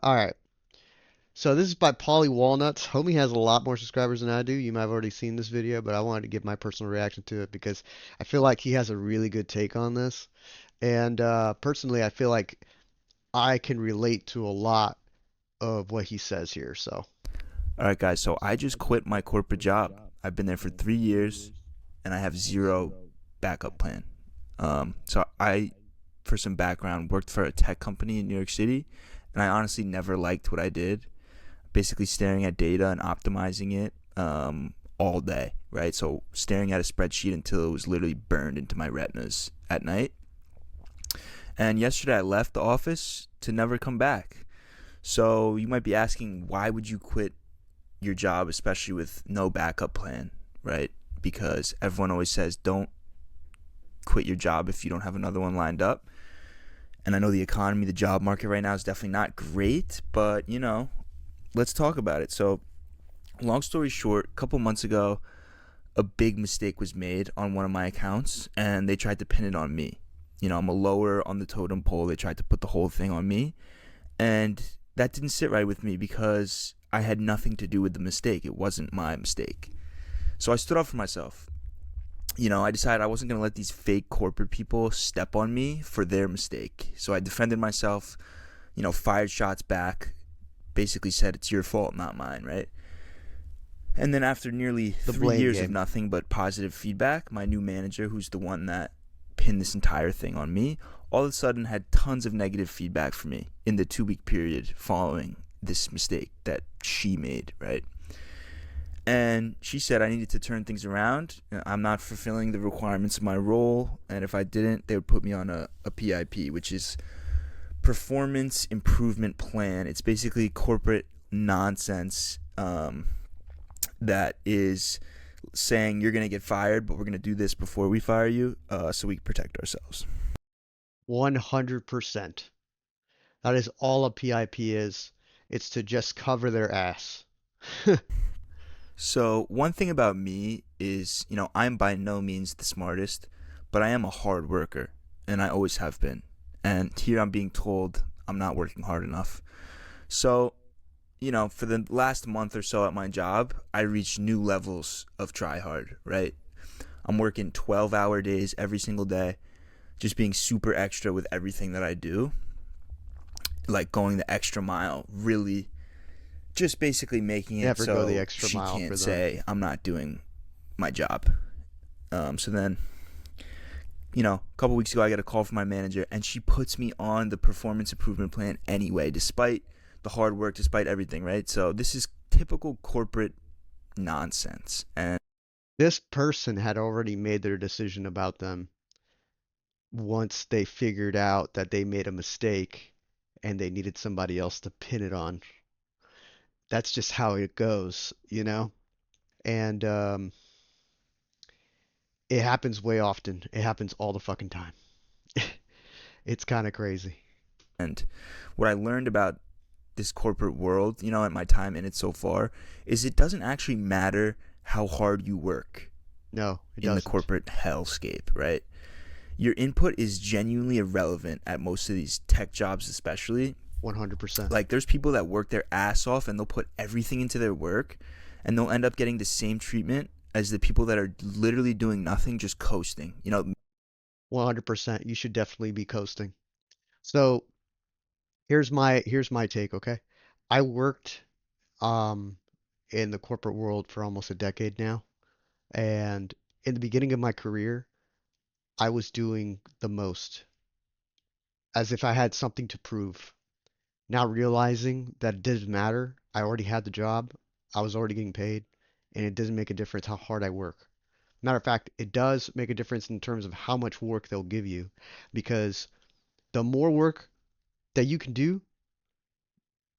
All right. So this is by Polly Walnuts. Homie has a lot more subscribers than I do. You might have already seen this video, but I wanted to give my personal reaction to it because I feel like he has a really good take on this. And personally, I feel like I can relate to a lot of what he says here. So, All right, guys. So I just quit my corporate job. I've been there for 3 years, and I have zero backup plan. For some background, worked for a tech company in New York City, and I honestly never liked what I did. Basically, staring at data and optimizing it all day, right? So staring at a spreadsheet until it was literally burned into my retinas at night. And yesterday, I left the office to never come back. So you might be asking, why would you quit your job, especially with no backup plan, right? Because everyone always says don't quit your job if you don't have another one lined up. And I know the economy, the job market right now is definitely not great, but let's talk about it. So, long story short, a couple months ago, a big mistake was made on one of my accounts, and they tried to pin it on me. I'm a lower on the totem pole. They tried to put the whole thing on me, and that didn't sit right with me because I had nothing to do with the mistake. It wasn't my mistake. So I stood up for myself. I decided I wasn't going to let these fake corporate people step on me for their mistake. So I defended myself, fired shots back, basically said it's your fault, not mine, right? And then after nearly the three blame years of game. nothing but positive feedback, my new manager, who's the one that pinned this entire thing on me, all of a sudden had tons of negative feedback for me in the 2 week period following this mistake that she made, right? And she said I needed to turn things around. I'm not fulfilling the requirements of my role, and if I didn't, they would put me on a PIP, which is Performance Improvement Plan. It's basically corporate nonsense that is saying you're going to get fired, but we're going to do this before we fire you so we can protect ourselves. 100%. That is all a PIP is. It's to just cover their ass. So, one thing about me is, I'm by no means the smartest, but I am a hard worker, and I always have been. And here I'm being told I'm not working hard enough. So, for the last month or so at my job, I reached new levels of try hard, right? I'm working 12-hour days every single day, just being super extra with everything that I do, like going the extra mile, really just basically making it Never go the so extra she mile can't for them. say I'm not doing my job. So then, a couple weeks ago, I get a call from my manager, and she puts me on the performance improvement plan anyway, despite the hard work, despite everything, right? So this is typical corporate nonsense. And This person had already made their decision about them once they figured out that they made a mistake and they needed somebody else to pin it on. That's just how it goes. And it happens way often. It happens all the fucking time. It's kind of crazy. and what I learned about this corporate world, at my time in it so far, is it doesn't actually matter how hard you work No, it in the doesn't. corporate hellscape, right? Your input is genuinely irrelevant at most of these tech jobs, especially. 100%. Like, there's people that work their ass off and they'll put everything into their work, and they'll end up getting the same treatment as the people that are literally doing nothing, just coasting. 100%. You should definitely be coasting. So, here's my take, okay? I worked um in the corporate world for almost a decade now, and in the beginning of my career, I was doing the most as if I had something to prove. Now realizing that it didn't matter, I already had the job, I was already getting paid, and it doesn't make a difference how hard I work. Matter of fact, it does make a difference in terms of how much work they'll give you, because the more work that you can do,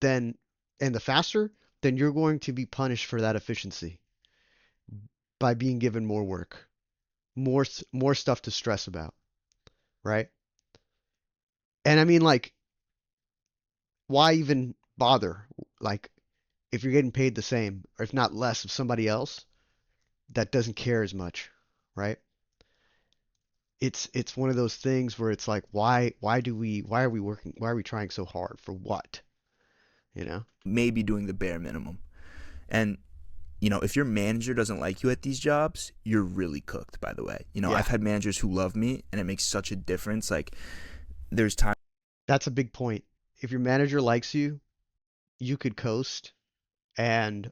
then and the faster, then you're going to be punished for that efficiency by being given more work, more stuff to stress about, right? And I mean, like, why even bother? Like, if you're getting paid the same, or if not less, of somebody else that doesn't care as much, right? It's one of those things where it's like, why are we working? Why are we trying so hard for what? you know? maybe doing the bare minimum. And if your manager doesn't like you at these jobs, you're really cooked, by the way. Yeah, I've had managers who love me, and it makes such a difference. Like, there's times that's a big point. If your manager likes you, you could coast and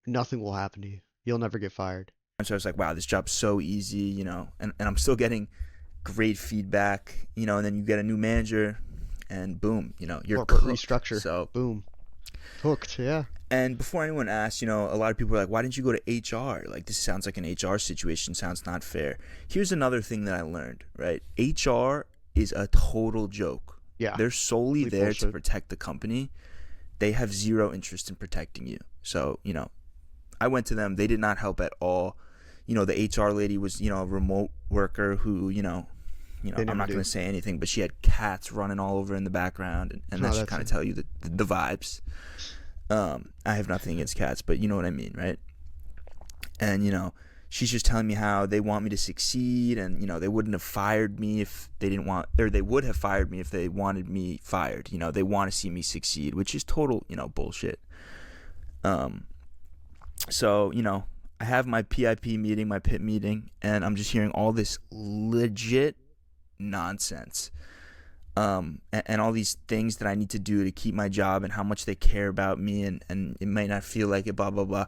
nothing will happen to you. You'll never get fired. I was like, wow, this job's so easy, and I'm still getting great feedback, and then you get a new manager, and boom, you're Corporate cooked. restructure. So, Boom. Hooked. Yeah. and before anyone asks, a lot of people are like, why didn't you go to HR? Like, this sounds like an HR situation, sounds not fair. Here's another thing that I learned, right? HR is a total joke. Yeah. They're solely Complete there to bullshit. protect the company. They have zero interest in protecting you. So, I went to them. They did not help at all. The HR lady was, a remote worker who, They I'm never not going do. to say anything, but she had cats running all over in the background, and that Oh, should that's kind it. of tell you the vibes. I have nothing against cats, but you know what I mean, right? And she's just telling me how they want me to succeed, and they wouldn't have fired me if they didn't want, or they would have fired me if they wanted me fired. They want to see me succeed, which is total, bullshit. Um, so I have my PIP meeting, my PIP meeting, and I'm just hearing all this legit nonsense. And all these things that I need to do to keep my job, and how much they care about me, and it might not feel like it, blah blah blah.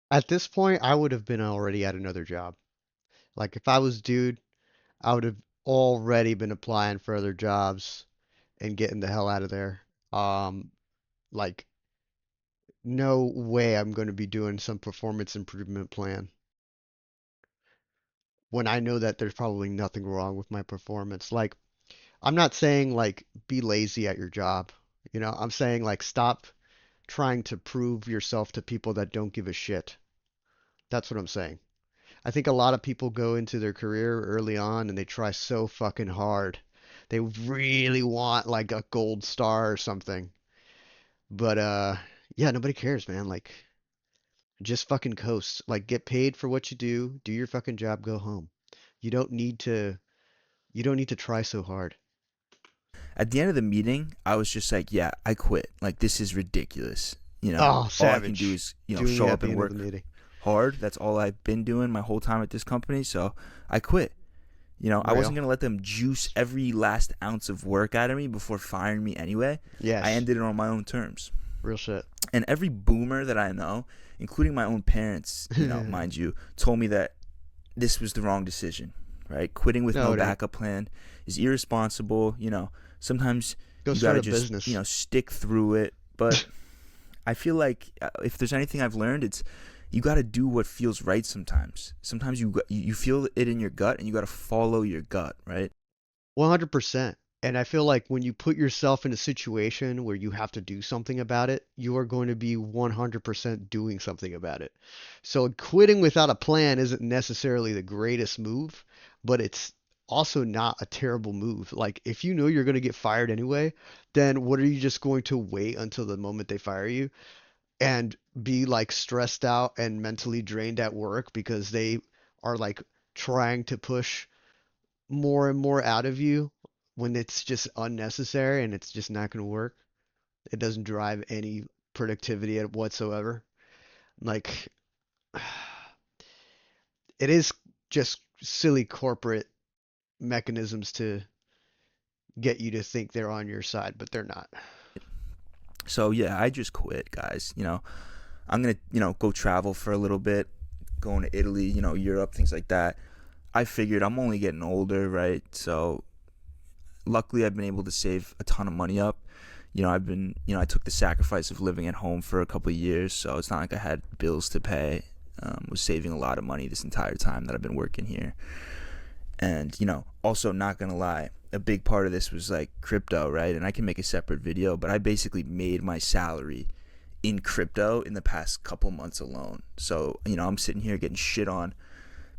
At this point, I would have been already at another job. Like if I was dude, I would have already been applying for other jobs and getting the hell out of there. Um, like no way I'm going to be doing some performance improvement plan when I know that there's probably nothing wrong with my performance. Like I'm not saying like be lazy at your job. I'm saying like stop trying to prove yourself to people that don't give a shit. That's what I'm saying. I think a lot of people go into their career early on and they try so fucking hard. They really want like a gold star or something. But yeah, nobody cares, man. Like just fucking coast. Like get paid for what you do your fucking job, go home. You don't need to you don't need to try so hard. At the end of the meeting, I was just like, yeah, I quit. Like, this is ridiculous. Oh, All I can do savage. is Doing show it at up the and end of the work meeting. hard. That's all I've been doing my whole time at this company. So I quit. I wasn't Real. going to let them juice every last ounce of work out of me before firing me anyway. I Yes. ended it on my own terms. Real shit. And every boomer that I know, including my own parents, mind you, told me that this was the wrong decision, right? Quitting with No, no it ain't. backup plan is irresponsible. Sometimes Go you got start to a just, business. stick through it. But I feel like if there's anything I've learned, it's you got to do what feels right sometimes. Sometimes you feel it in your gut, and you got to follow your gut, right? 100%. And I feel like when you put yourself in a situation where you have to do something about it, you are going to be 100% doing something about it. So quitting without a plan isn't necessarily the greatest move, but it's also not a terrible move. Like if you know you're going to get fired anyway, then what are you just going to wait until the moment they fire you and be like stressed out and mentally drained at work because they are like trying to push more and more out of you when it's just unnecessary and it's just not going to work. It doesn't drive any productivity whatsoever. Like, it is just silly corporate mechanisms to get you to think they're on your side, but they're not. So yeah, I just quit, guys. I'm gonna go travel for a little bit, going to Italy, Europe, things like that. I figured I'm only getting older, right? So luckily I've been able to save a ton of money up. I took the sacrifice of living at home for a couple of years, so it's not like I had bills to pay. Was saving a lot of money this entire time that I've been working here. And also, not gonna lie, a big part of this was like crypto, right? And I can make a separate video, but I basically made my salary in crypto in the past couple months alone. So I'm sitting here getting shit on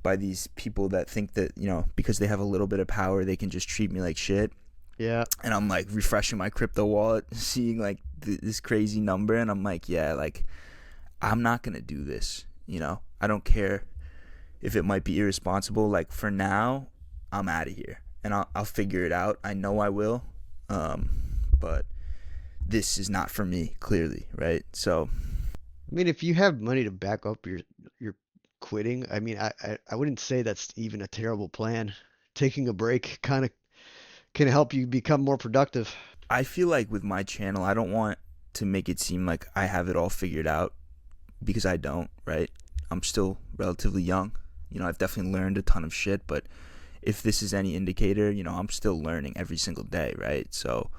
by these people that think that because they have a little bit of power, they can just treat me like shit. Yeah. And I'm like refreshing my crypto wallet, seeing like this crazy number, and I'm like, yeah, like I'm not gonna do this. I don't care if it might be irresponsible. Like for now, I'm out of here, and I'll figure it out. I know I will. But this is not for me, clearly, right? So I mean, if you have money to back up your quitting, I mean, I wouldn't say that's even a terrible plan. Taking a break kind of can help you become more productive. I feel like with my channel, I don't want to make it seem like I have it all figured out because I don't, right? I'm still relatively young. I've definitely learned a ton of shit, but if this is any indicator, I'm still learning every single day, right? So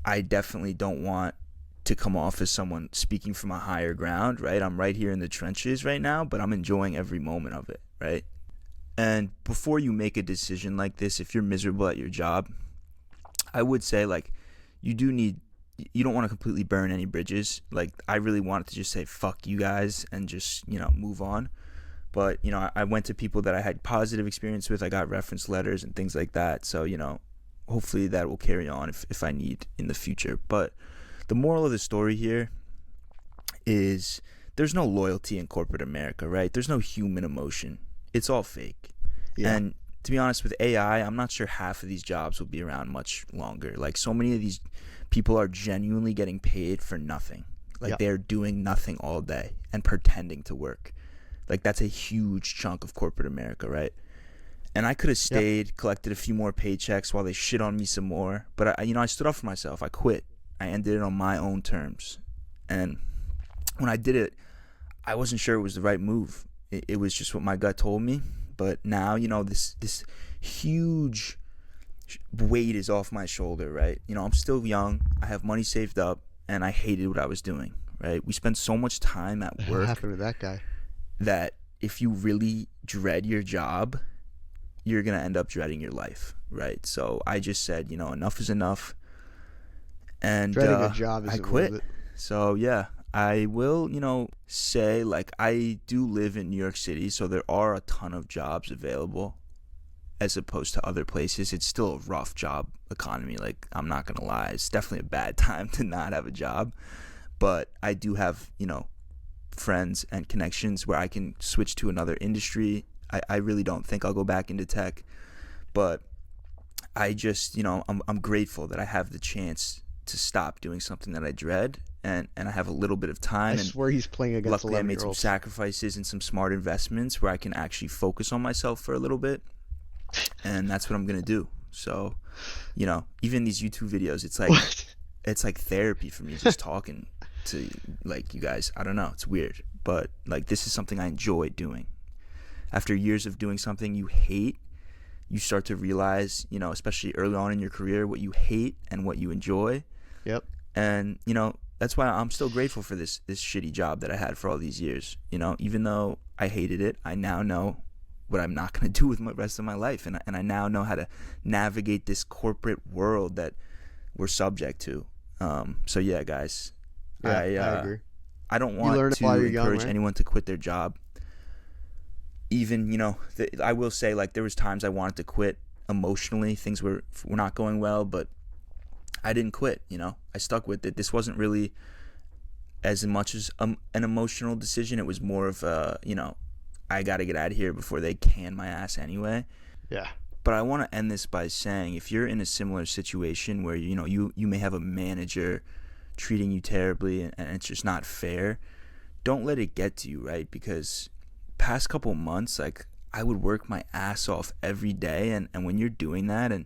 I definitely don't want to come off as someone speaking from a higher ground, right? I'm right here in the trenches right now, but I'm enjoying every moment of it, right? And before you make a decision like this, if you're miserable at your job, I would say like you do need you don't want to completely burn any bridges. Like I really wanted to just say fuck you guys and just, move on. But, I went to people that I had positive experience with. I got reference letters and things like that. So, hopefully that will carry on if I need in the future. But the moral of the story here is there's no loyalty in corporate America, right? There's no human emotion. It's all fake. Yeah. And to be honest, with AI, I'm not sure half of these jobs will be around much longer. Like so many of these people are genuinely getting paid for nothing. Like Yep. they're doing nothing all day and pretending to work. Like that's a huge chunk of corporate America, right? And I could have Yep. stayed, collected a few more paychecks while they shit on me some more. But I stood up for myself. I quit. I ended it on my own terms. And when I did it, I wasn't sure it was the right move. It was just what my gut told me. But now, this huge weight is off my shoulder, right? I'm still young. I have money saved up, and I hated what I was doing, right? We spend so much time at What work happened to that guy? that if you really dread your job, you're going to end up dreading your life, right? So I just said, enough is enough. And Dreading a job I isn't worth quit. it. So yeah, I will, say like I do live in New York City, so there are a ton of jobs available as opposed to other places. It's still a rough job economy. Like I'm not gonna lie, it's definitely a bad time to not have a job. But I do have, friends and connections where I can switch to another industry. I really don't think I'll go back into tech, but I just, I'm grateful that I have the chance to stop doing something that I dread, and I have a little bit of I time, and swear he's playing against luckily I 11 made year some olds. sacrifices and some smart investments where I can actually focus on myself for a little bit, and that's what I'm going to do. So, even these YouTube videos, What? it's like therapy for me just talking to like you guys. I don't know, it's weird, but like this is something I enjoy doing. After years of doing something you hate, you start to realize, especially early on in your career, what you hate and what you enjoy. Yep. And that's why I'm still grateful for this shitty job that I had for all these years. Even though I hated it, I now know what I'm not going to do with the rest of my life, and I now know how to navigate this corporate world that we're subject to. So yeah, guys, Yeah, I I uh, agree. I don't You want learn it while to you're young, encourage right? anyone to quit their job. Even I will say like there was times I wanted to quit emotionally. Things were not going well, but I didn't quit. I stuck with it. This wasn't really as much as an emotional decision. It was more of I got to get out of here before they can my ass anyway. Yeah. But I want to end this by saying if you're in a similar situation where you may have a manager treating you terribly, and it's just not fair, don't let it get to you, right? Because past couple months, like I would work my ass off every day, and when you're doing that and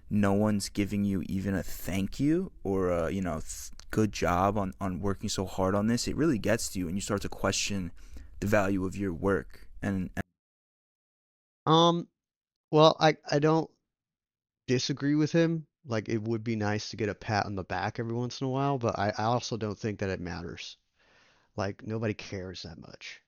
no one's giving you even a thank you or a good job on working so hard on this, it really gets to you, and you start to question the value of your work. And Um, well, I don't disagree with him. Like it would be nice to get a pat on the back every once in a while, but I also don't think that it matters. Like nobody cares that much.